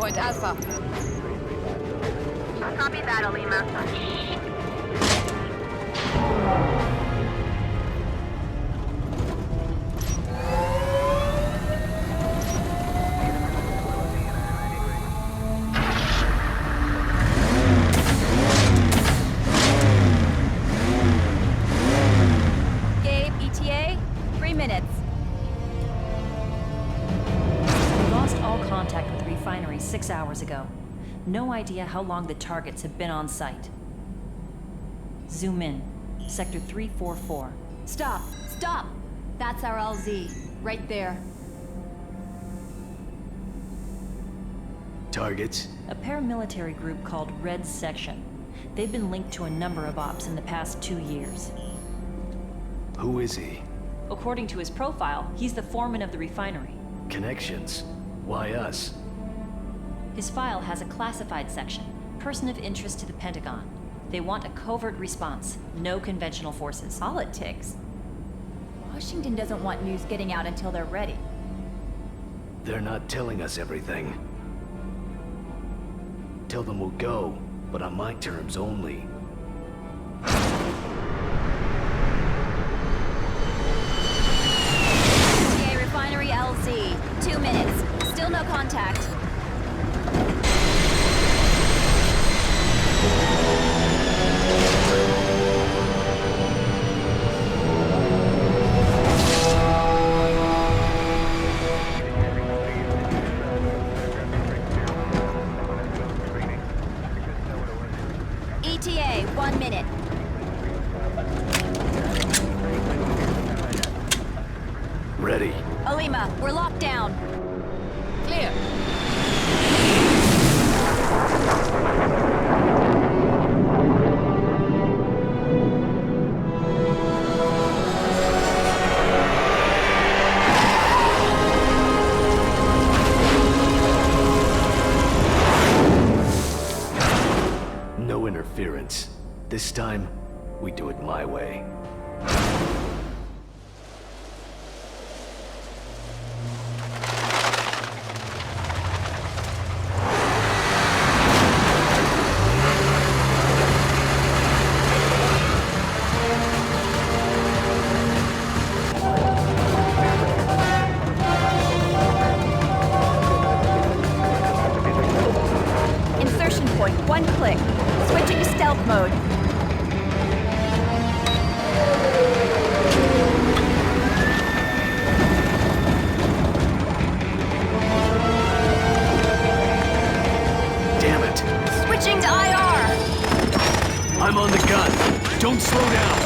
point Alpha. Copy that, Alima. Gabe, ETA, 3 minutes. We lost all contact with the refinery 6 hours ago. No idea how long the targets have been on site. Zoom in. Sector 344. Stop! Stop! That's our LZ. Right there. Targets? A paramilitary group called Red Section. They've been linked to a number of ops in the past 2 years. Who is he? According to his profile, he's the foreman of the refinery. Connections? Why us? His file has a classified section, person of interest to the Pentagon. They want a covert response, no conventional forces. Politics? Washington doesn't want news getting out until they're ready. They're not telling us everything. Tell them we'll go, but on my terms only. TA Refinery LZ. 2 minutes. Still no contact. ETA, 1 minute. Ready. Alima, we're locked down. Clear. No interference. This time, we do it my way. Insertion point, 1 click. Switching to stealth mode. Damn it! Switching to IR. I'm on the gun! Don't slow down!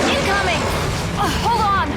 Incoming! Hold on!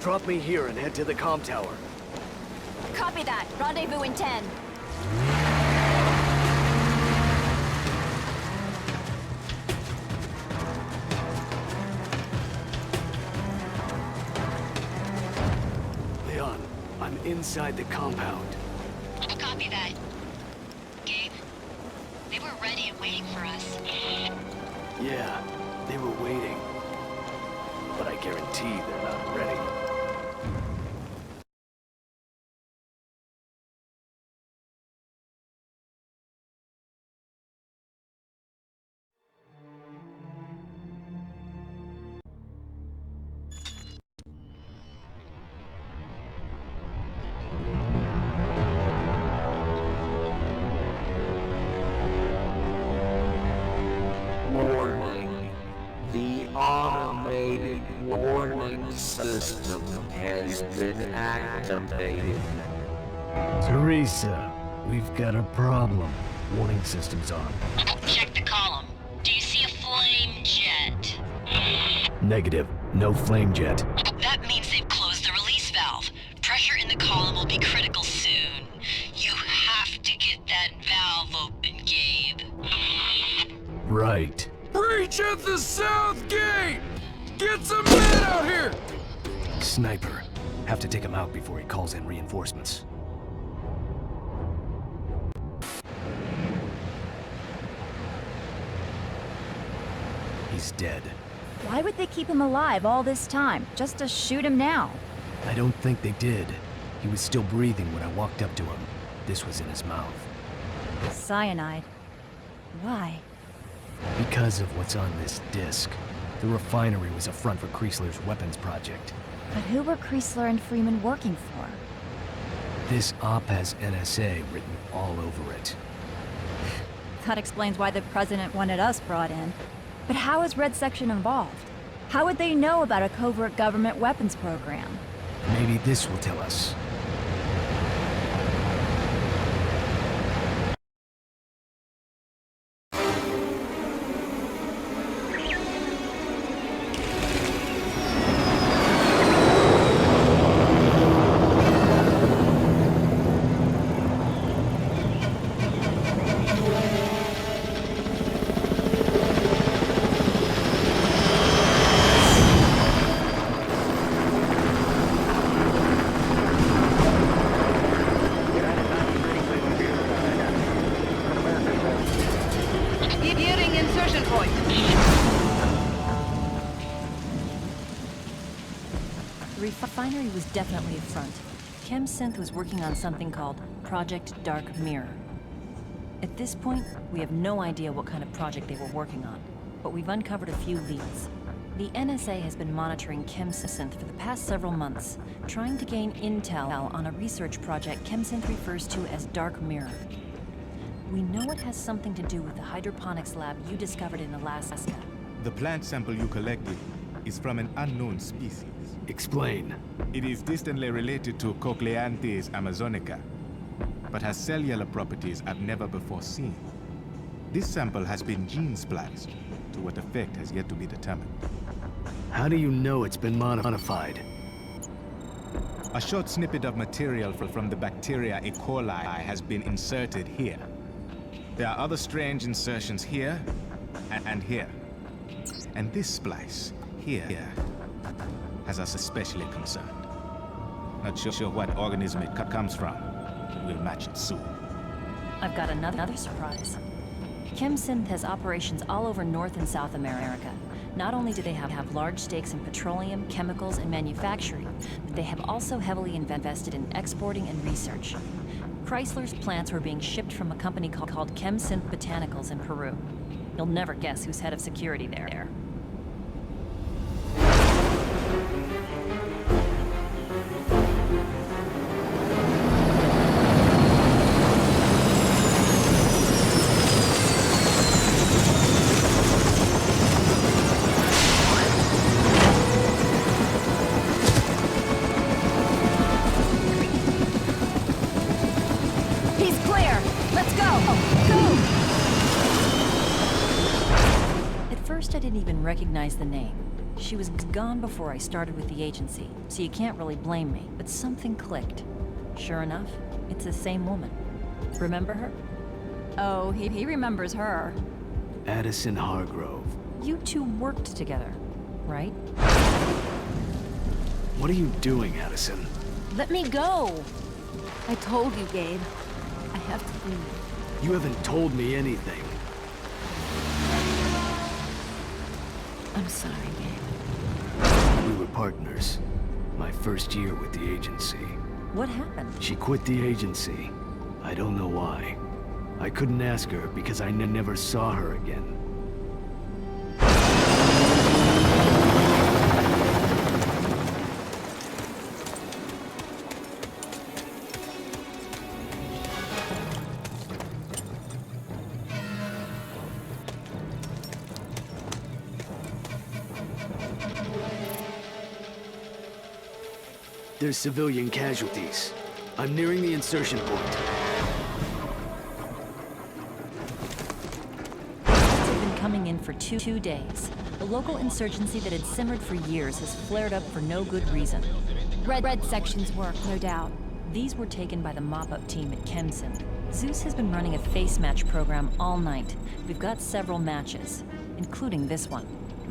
Drop me here and head to the comm tower. Copy that. Rendezvous in 10. Leon, I'm inside the compound. Copy that. Gabe, they were ready and waiting for us. Yeah, they were waiting. But I guarantee they're not ready. Warning. The automated warning system has been activated. Teresa, We've got a problem. Warning system's on. Check the column. Do you see a flame jet? Negative. No flame jet. That means they've closed the release valve. Pressure in the column will be critical soon. You have to get that valve open, Gabe. Right. Breach at the south gate! Get some men out here! Sniper. Have to take him out before he calls in reinforcements. He's dead. Why would they keep him alive all this time, just to shoot him now? I don't think they did. He was still breathing when I walked up to him. This was in his mouth. Cyanide. Why? Because of what's on this disc. The refinery was a front for Chrysler's weapons project. But who were Chrysler and Freeman working for? This op has NSA written all over it. That explains why the president wanted us brought in. But how is Red Section involved? How would they know about a covert government weapons program? Maybe this will tell us. Deviating insertion point. The refinery was definitely a front. ChemSynth was working on something called Project Dark Mirror. At this point, we have no idea what kind of project they were working on, but we've uncovered a few leads. The NSA has been monitoring ChemSynth for the past several months, trying to gain intel on a research project ChemSynth refers to as Dark Mirror. We know it has something to do with the hydroponics lab you discovered in Alaska. The plant sample you collected is from an unknown species. Explain. It is distantly related to Cochleanthes amazonica, but has cellular properties I've never before seen. This sample has been gene spliced. To what effect has yet to be determined. How do you know it's been modified? A short snippet of material from the bacteria E. coli has been inserted here. There are other strange insertions here and here. And this splice here has us especially concerned. Not sure what organism it comes from, but we'll match it soon. I've got another surprise. ChemSynth has operations all over North and South America. Not only do they have large stakes in petroleum, chemicals, and manufacturing, but they have also heavily invested in exporting and research. Chrysler's plants were being shipped from a company called ChemSynth Botanicals in Peru. You'll never guess who's head of security there. He's clear! Let's go! Go! At first, I didn't even recognize the name. She was gone before I started with the agency, so you can't really blame me, but something clicked. Sure enough, it's the same woman. Remember her? Oh, he remembers her. Addison Hargrove. You two worked together, right? What are you doing, Addison? Let me go. I told you, Gabe. I have to leave. You haven't told me anything. I'm sorry, Gabe. We were partners. My first year with the agency. What happened? She quit the agency. I don't know why. I couldn't ask her because I never saw her again. There's civilian casualties. I'm nearing the insertion point. for two days. A local insurgency that had simmered for years has flared up for no good reason. Red section's work, no doubt. These were taken by the mop-up team at Chemsynth. Zeus has been running a face match program all night. We've got several matches, including this one.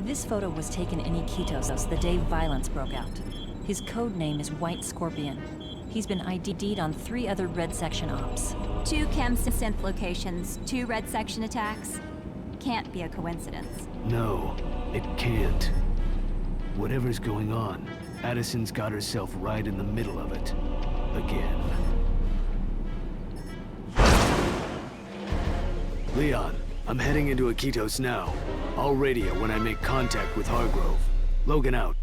This photo was taken in Iquitos the day violence broke out. His code name is White Scorpion. He's been ID'd on 3 other Red Section ops. 2 Chemsynth locations, 2 Red Section attacks. Can't be a coincidence. No, it can't. Whatever's going on, Addison's got herself right in the middle of it. Again. Leon, I'm heading into Iquitos now. I'll radio when I make contact with Hargrove. Logan out.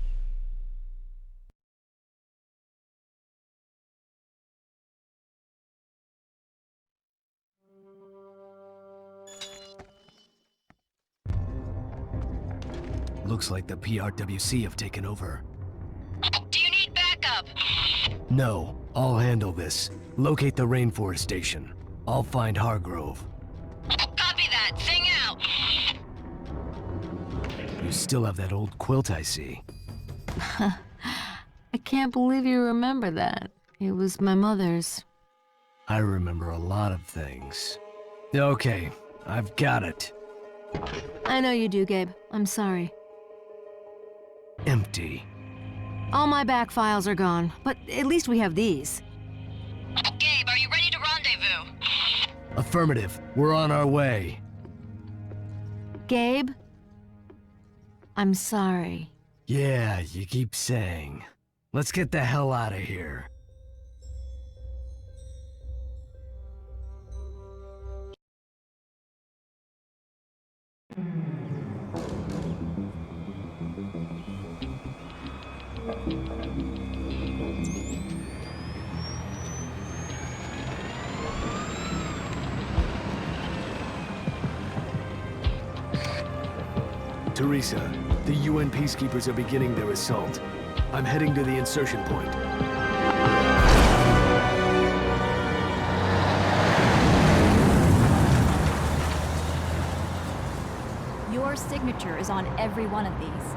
Looks like the PRWC have taken over. Do you need backup? No, I'll handle this. Locate the Rainforest Station. I'll find Hargrove. Copy that. Sing out. You still have that old quilt, I see. I can't believe you remember that. It was my mother's. I remember a lot of things. Okay, I've got it. I know you do, Gabe. I'm sorry. Empty. All my back files are gone, but at least we have these. Gabe, are you ready to rendezvous? Affirmative. We're on our way. Gabe? I'm sorry. Yeah, you keep saying. Let's get the hell out of here. Teresa, the UN peacekeepers are beginning their assault. I'm heading to the insertion point. Your signature is on every one of these.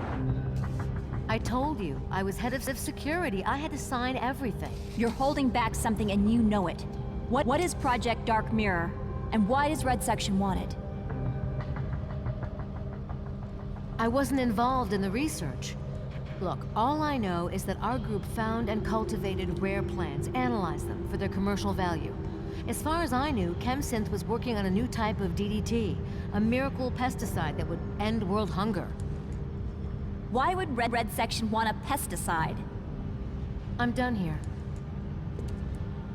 I told you, I was head of security. I had to sign everything. You're holding back something and you know it. What is Project Dark Mirror? And why does Red Section want it? I wasn't involved in the research. Look, all I know is that our group found and cultivated rare plants, analyzed them for their commercial value. As far as I knew, Chemsynth was working on a new type of DDT, a miracle pesticide that would end world hunger. Why would Red Section want a pesticide? I'm done here.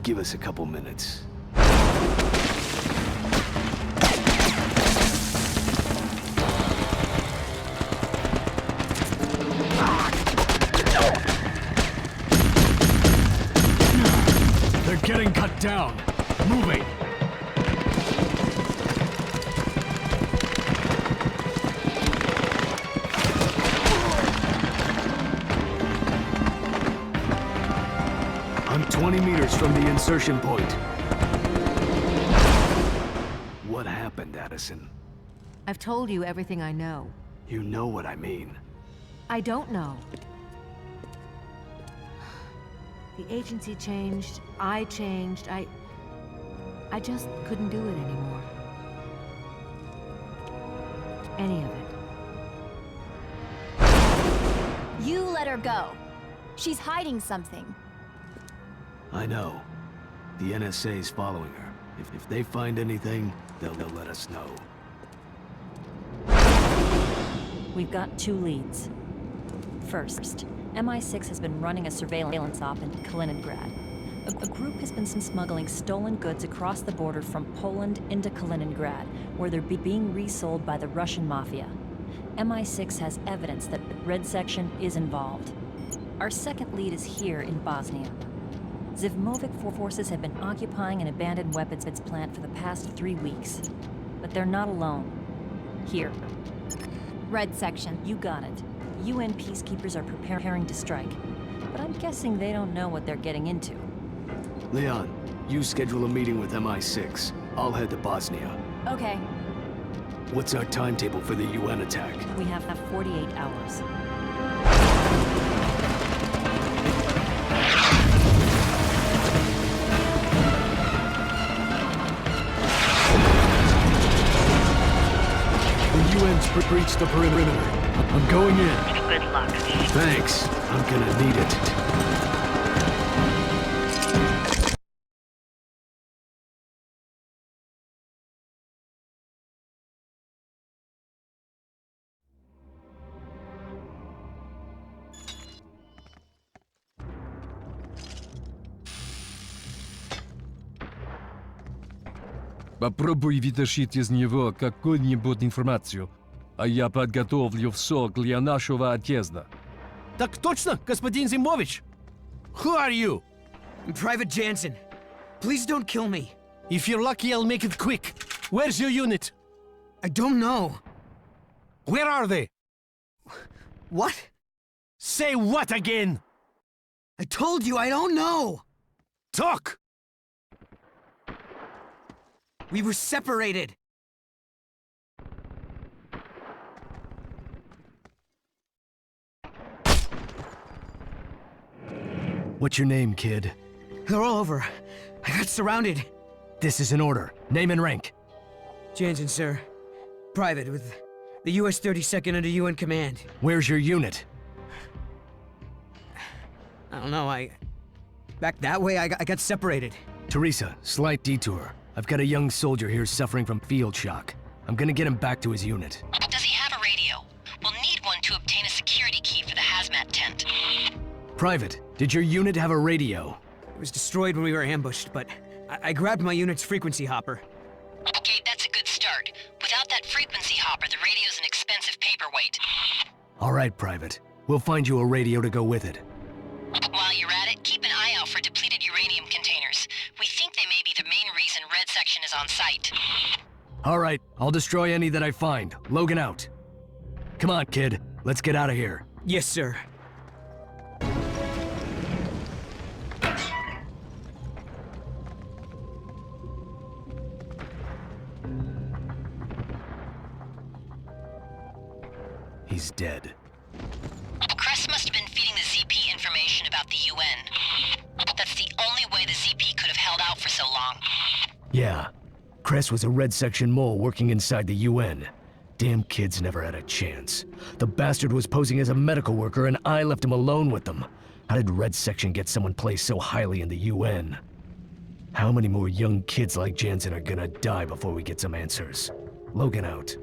Give us a couple minutes. They're getting cut down. Moving. I'm 20 meters from the insertion point. What happened, Addison? I've told you everything I know. You know what I mean. I don't know. The agency changed, I changed, I just couldn't do it anymore. Any of it. You let her go. She's hiding something. I know. The NSA's following her. If they find anything, they'll let us know. We've got 2 leads. First, MI6 has been running a surveillance op in Kaliningrad. A group has been smuggling stolen goods across the border from Poland into Kaliningrad, where they're being resold by the Russian mafia. MI6 has evidence that Red Section is involved. Our second lead is here in Bosnia. Zivmovic forces have been occupying an abandoned weapons plant for the past 3 weeks. But they're not alone. Here. Red Section. You got it. UN peacekeepers are preparing to strike. But I'm guessing they don't know what they're getting into. Leon, you schedule a meeting with MI6. I'll head to Bosnia. Okay. What's our timetable for the UN attack? We have 48 hours. The UN's breached the perimeter. I'm going in. Good luck. Thanks. I'm gonna need it. Попробуй вытащить из него какую-нибудь информацию, а я подготовлю все для нашего отъезда. Так точно, господин Зимович! Who are you? I'm Private Jansen. Please don't kill me. If you're lucky, I'll make it quick. Where's your unit? I don't know. Where are they? What? Say what again? I told you I don't know! Talk! We were separated. What's your name, kid? They're all over. I got surrounded. This is an order. Name and rank. Jansen, sir. Private with the US 32nd under UN command. Where's your unit? I don't know, back that way, I got separated. Teresa, slight detour. I've got a young soldier here suffering from field shock. I'm gonna get him back to his unit. Does he have a radio? We'll need one to obtain a security key for the hazmat tent. Private, did your unit have a radio? It was destroyed when we were ambushed, but I grabbed my unit's frequency hopper. Okay, that's a good start. Without that frequency hopper, the radio's an expensive paperweight. All right, Private. We'll find you a radio to go with it. While you're at it, keep an eye out for depleted uranium containers. We think they may be the main reason Red Section is on site. All right, I'll destroy any that I find. Logan out. Come on, kid. Let's get out of here. Yes, sir. He's dead. Crest must have been feeding the ZP information about the UN. That's the only way the ZP could have held out for so long. Yeah. Cress was a Red Section mole working inside the UN. Damn kids never had a chance. The bastard was posing as a medical worker and I left him alone with them. How did Red Section get someone placed so highly in the UN? How many more young kids like Jansen are gonna die before we get some answers? Logan out.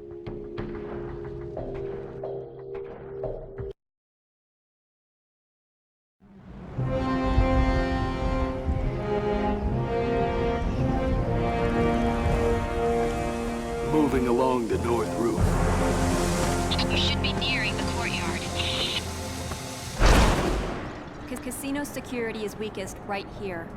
Moving along the north roof. You should be nearing the courtyard. Casino security is weakest right here.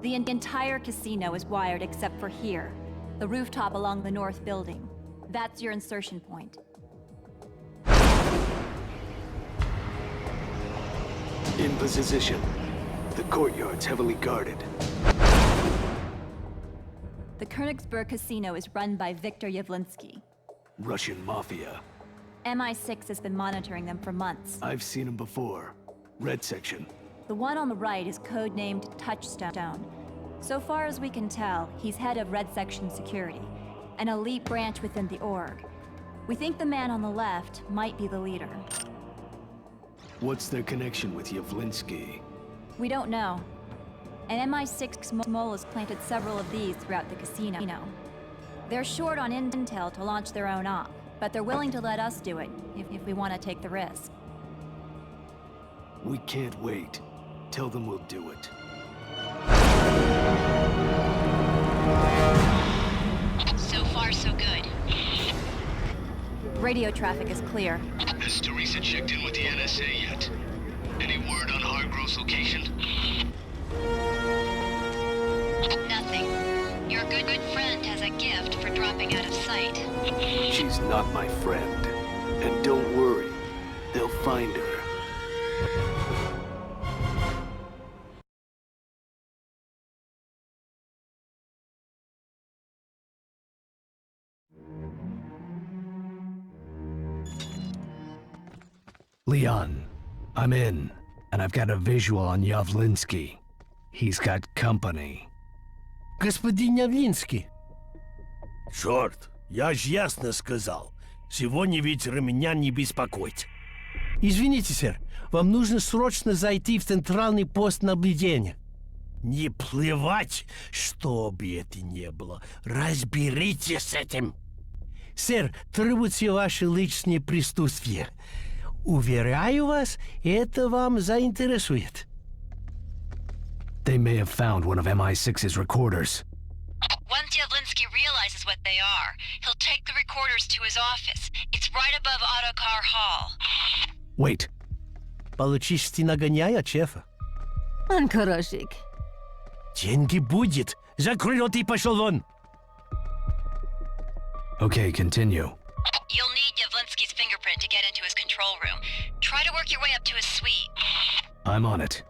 The entire casino is wired except for here, the rooftop along the north building. That's your insertion point. In position. The courtyard's heavily guarded. The Königsberg Casino is run by Viktor Yavlinsky. Russian mafia. MI6 has been monitoring them for months. I've seen him before. Red Section. The one on the right is codenamed Touchstone. So far as we can tell, he's head of Red Section Security, an elite branch within the org. We think the man on the left might be the leader. What's their connection with Yavlinsky? We don't know. An MI6 mole has planted several of these throughout the casino. They're short on intel to launch their own op, but they're willing to let us do it if we want to take the risk. We can't wait. Tell them we'll do it. So far, so good. Radio traffic is clear. Has Teresa checked in with the NSA yet? Any word on Hargrove's location? Nothing. Your good friend has a gift for dropping out of sight. She's not my friend. And don't worry, they'll find her. Leon, I'm in, and I've got a visual on Yavlinsky. He's got company. Господин Явлинский. Черт, я ж ясно сказал. Сегодня вечером меня не беспокоить. Извините, сэр, вам нужно срочно зайти в центральный пост наблюдения. Не плевать, что бы это ни было. Разберитесь с этим. Сэр, требуется ваше личное присутствие. Уверяю вас, это вам заинтересует. They may have found one of MI6's recorders. Once Yavlinsky realizes what they are, he'll take the recorders to his office. It's right above Autocar Hall. Wait, Получишься нагоняй от шефа. Анкарашик. Деньги будет. Закрой рот и пошел вон. okay, continue. You'll need Yavlinsky's fingerprint to get into his control room. Try to work your way up to his suite. I'm on it.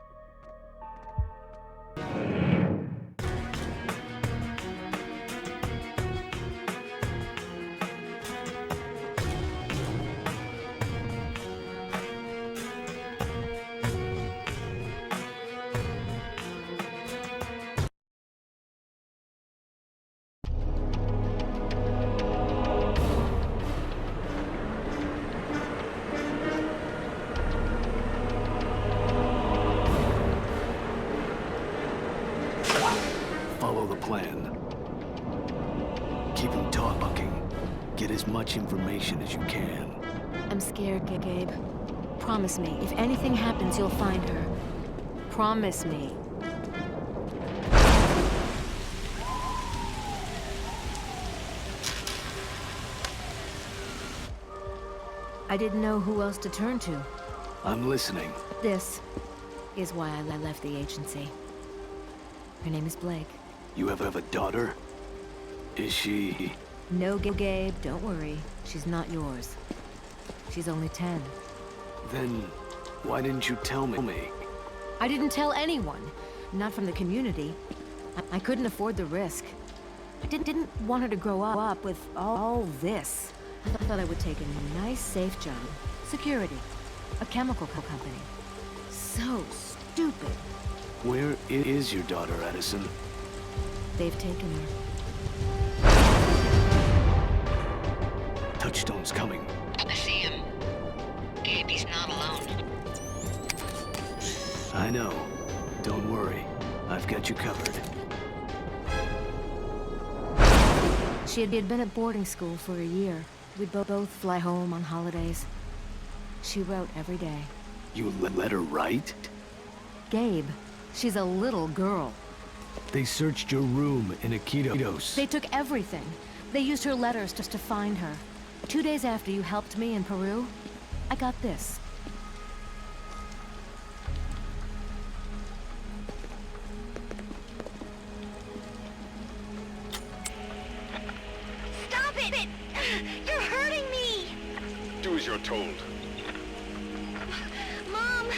Follow the plan. Keep him talking. Get as much information as you can. I'm scared, Gabe. Promise me, if anything happens, you'll find her. Promise me. I didn't know who else to turn to. I'm listening. This is why I left the agency. Her name is Blake. You have a daughter? Is she... No, Gabe, don't worry. She's not yours. She's only 10. Then why didn't you tell me? I didn't tell anyone. Not from the community. I couldn't afford the risk. I didn't want her to grow up with all this. I thought I would take a nice, safe job. Security. A chemical company. So stupid. Where is your daughter, Edison? They've taken her. Touchstone's coming. I see him. Gabe, he's not alone. I know. Don't worry. I've got you covered. She had been at boarding school for a year. We'd both fly home on holidays. She wrote every day. You let her write? Gabe, she's a little girl. They searched your room in Iquitos. They took everything. They used her letters just to find her. 2 days after you helped me in Peru, I got this. Stop it! You're hurting me! Do as you're told. Mom,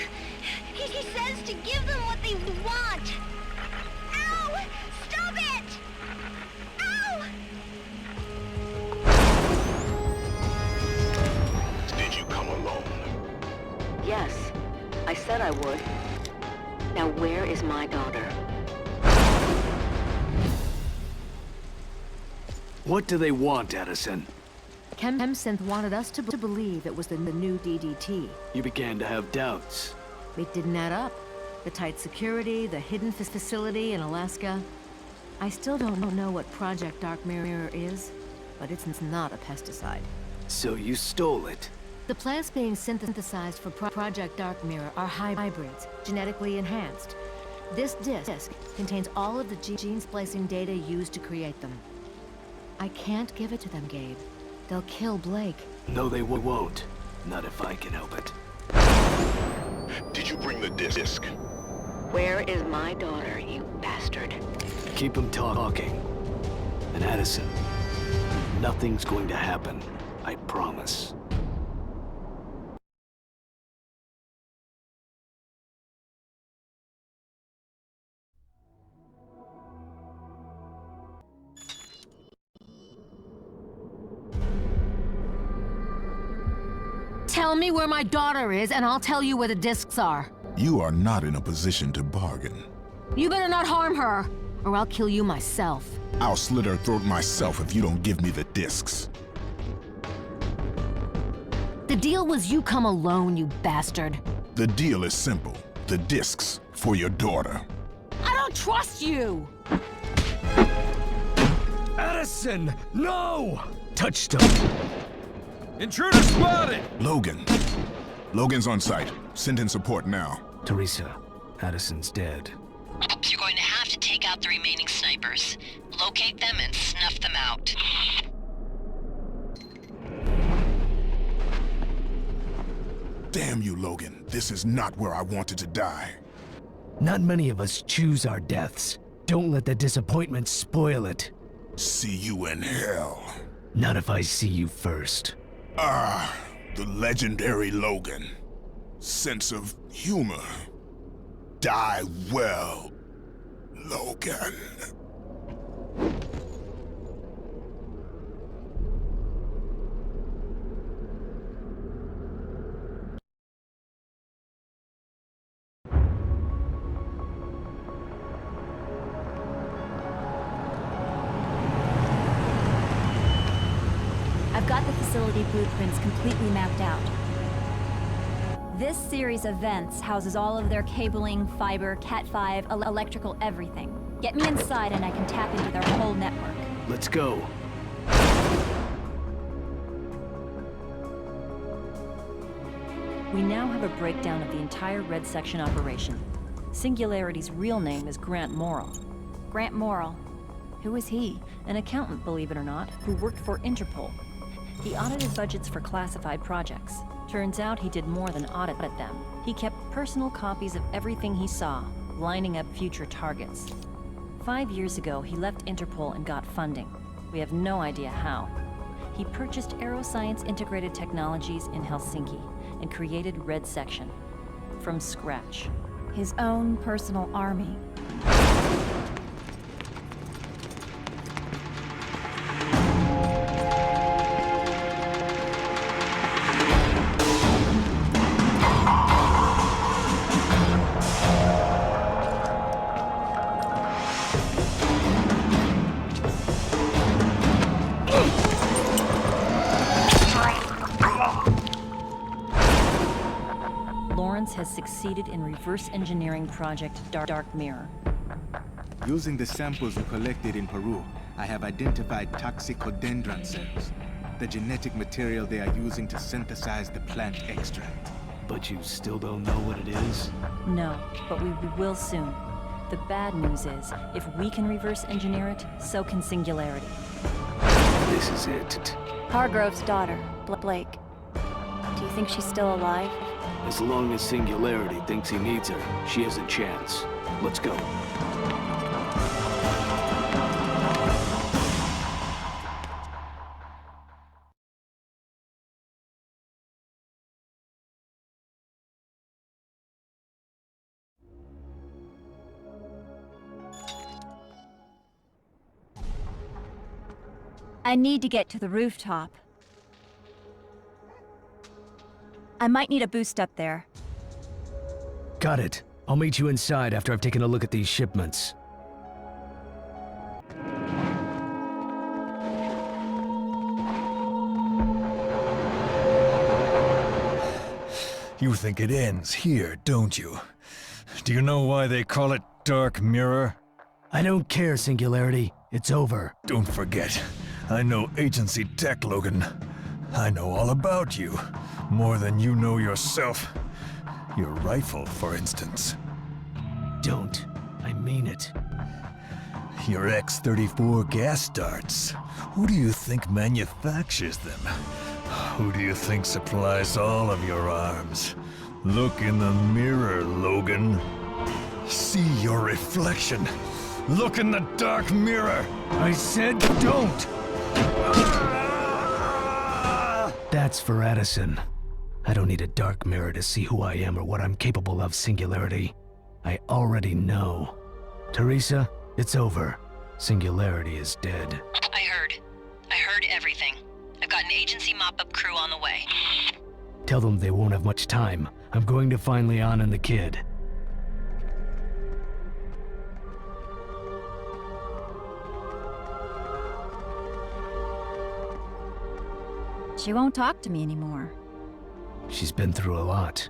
he says to give them what they want. Ow! Stop it! Ow! Did you come alone? Yes, I said I would. Now where is my daughter? What do they want, Edison? ChemSynth wanted us to believe it was the new DDT. You began to have doubts. It didn't add up. The tight security, the hidden facility in Alaska. I still don't know what Project Dark Mirror is, but it's not a pesticide. So you stole it. The plants being synthesized for Project Dark Mirror are hybrids, genetically enhanced. This disc contains all of the gene splicing data used to create them. I can't give it to them, Gabe. They'll kill Blake. No, they won't. Not if I can help it. Did you bring the disc? Where is my daughter, you bastard? Keep them talking. And Edison, nothing's going to happen. I promise. tell me where my daughter is, and I'll tell you where the discs are. You are not in a position to bargain. You better not harm her, or I'll kill you myself. I'll slit her throat myself if you don't give me the discs. The deal was you come alone, you bastard. The deal is simple. The discs for your daughter. I don't trust you! Addison, no! Touchstone. Intruder spotted! Logan. Logan's on site. Send in support now. Teresa, Addison's dead. You're going to have to take out the remaining snipers. Locate them and snuff them out. Damn you, Logan. This is not where I wanted to die. Not many of us choose our deaths. Don't let the disappointment spoil it. See you in hell. Not if I see you first. Ah, the legendary Logan. Sense of humor. Die well, Logan. I've got the facility blueprints completely mapped out. This series of vents houses all of their cabling, fiber, Cat5, electrical everything. Get me inside and I can tap into their whole network. Let's go. We now have a breakdown of the entire Red Section operation. Singularity's real name is Grant Morrill. Grant Morrill. Who is he? An accountant, believe it or not, who worked for Interpol. He audited budgets for classified projects. Turns out he did more than audit them. He kept personal copies of everything he saw, lining up future targets. 5 years ago, he left Interpol and got funding. We have no idea how. He purchased Aeroscience Integrated Technologies in Helsinki and created Red Section. From scratch. His own personal army. Has succeeded in reverse engineering Project Dark Mirror. Using the samples we collected in Peru, I have identified toxicodendron cells, the genetic material they are using to synthesize the plant extract. But you still don't know what it is? No, but we will soon. The bad news is, if we can reverse engineer it, so can Singularity. This is it. Hargrove's daughter, Blake. Do you think she's still alive? As long as Singularity thinks he needs her, she has a chance. Let's go. I need to get to the rooftop. I might need a boost up there. Got it. I'll meet you inside after I've taken a look at these shipments. You think it ends here, don't you? Do you know why they call it Dark Mirror? I don't care, Singularity. It's over. Don't forget, I know agency tech, Logan. I know all about you. More than you know yourself. Your rifle, for instance. Don't. I mean it. Your X-34 gas darts. Who do you think manufactures them? Who do you think supplies all of your arms? Look in the mirror, Logan. See your reflection. Look in the dark mirror. I said don't! That's for Addison. I don't need a dark mirror to see who I am or what I'm capable of, Singularity. I already know. Teresa, it's over. Singularity is dead. I heard everything. I've got an agency mop-up crew on the way. Tell them they won't have much time. I'm going to find Leon and the kid. She won't talk to me anymore. She's been through a lot.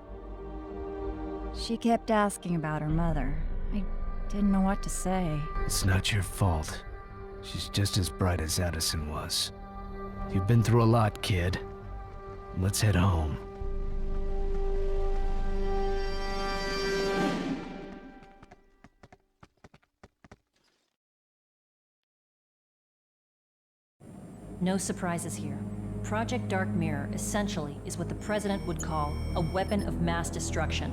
She kept asking about her mother. I didn't know what to say. It's not your fault. She's just as bright as Addison was. You've been through a lot, kid. Let's head home. No surprises here. Project Dark Mirror essentially is what the President would call a weapon of mass destruction.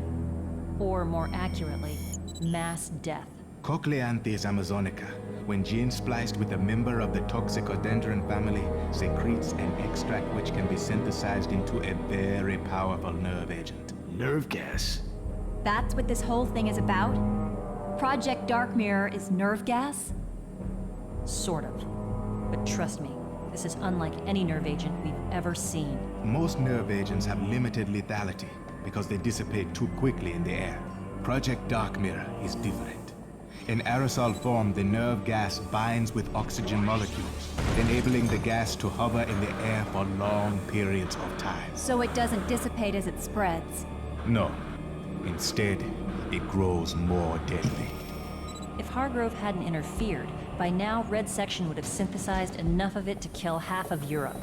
Or more accurately, mass death. Cochleanthes amazonica, when gene spliced with a member of the toxicodendron family, secretes an extract which can be synthesized into a very powerful nerve agent. Nerve gas? That's what this whole thing is about? Project Dark Mirror is nerve gas? Sort of. But trust me, this is unlike any nerve agent we've ever seen. Most nerve agents have limited lethality because they dissipate too quickly in the air. Project Dark Mirror is different. In aerosol form, the nerve gas binds with oxygen molecules, enabling the gas to hover in the air for long periods of time. So it doesn't dissipate as it spreads? No. Instead, it grows more deadly. If Hargrove hadn't interfered, by now Red Section would have synthesized enough of it to kill half of Europe.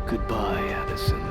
Goodbye, Addison.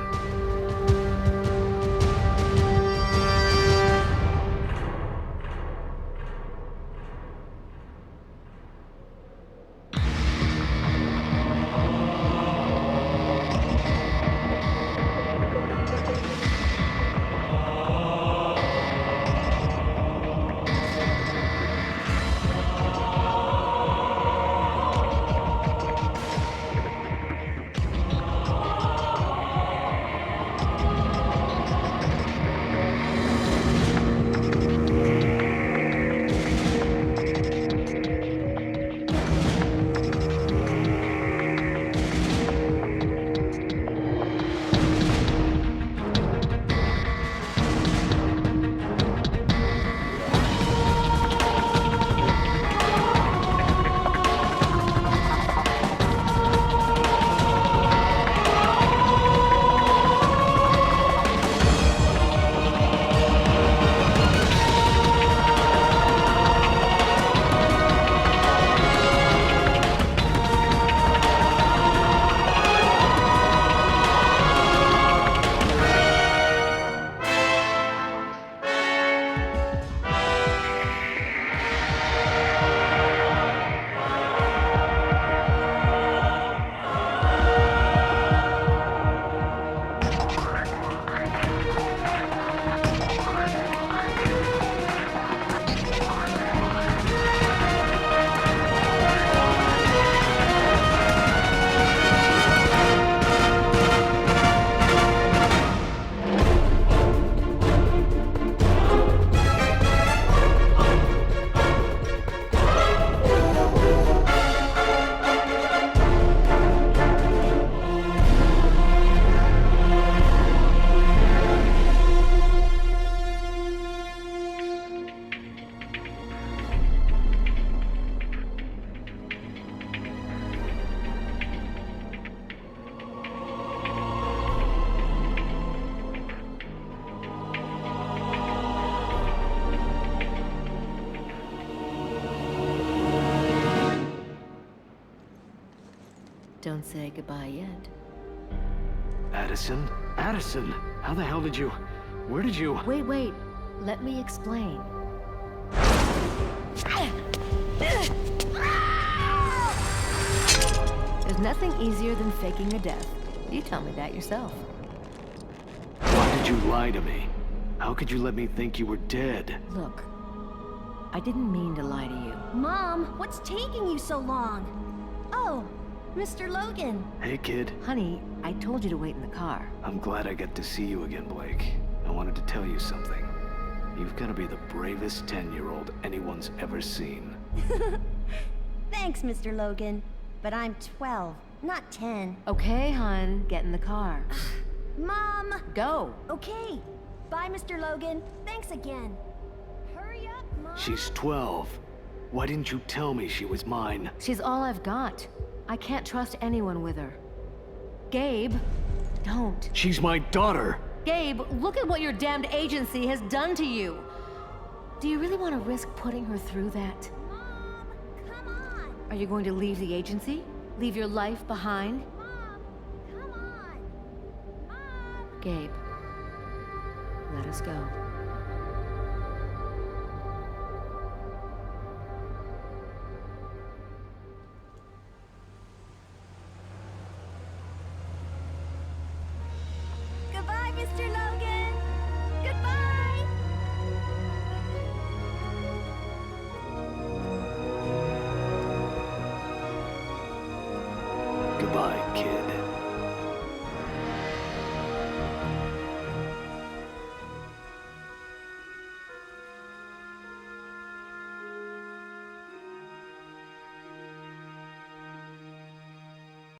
Don't say goodbye yet. Addison? Addison! How the hell did you... Where did you... Wait. Let me explain. There's nothing easier than faking a death. You tell me that yourself. Why did you lie to me? How could you let me think you were dead? Look, I didn't mean to lie to you. Mom, what's taking you so long? Oh, Mr. Logan. Hey, kid. Honey, I told you to wait in the car. I'm glad I get to see you again, Blake. I wanted to tell you something. You've got to be the bravest 10-year-old anyone's ever seen. Thanks, Mr. Logan. But I'm 12, not 10. Okay, hon, get in the car. Mom! Go! Okay. Bye, Mr. Logan. Thanks again. Hurry up, Mom. She's 12. Why didn't you tell me she was mine? She's all I've got. I can't trust anyone with her. Gabe, don't. She's my daughter! Gabe, look at what your damned agency has done to you! Do you really want to risk putting her through that? Mom, come on. Are you going to leave the agency? Leave your life behind? Mom, come on. Mom. Gabe, let us go. Goodbye, Mr. Logan. Goodbye. Goodbye, kid.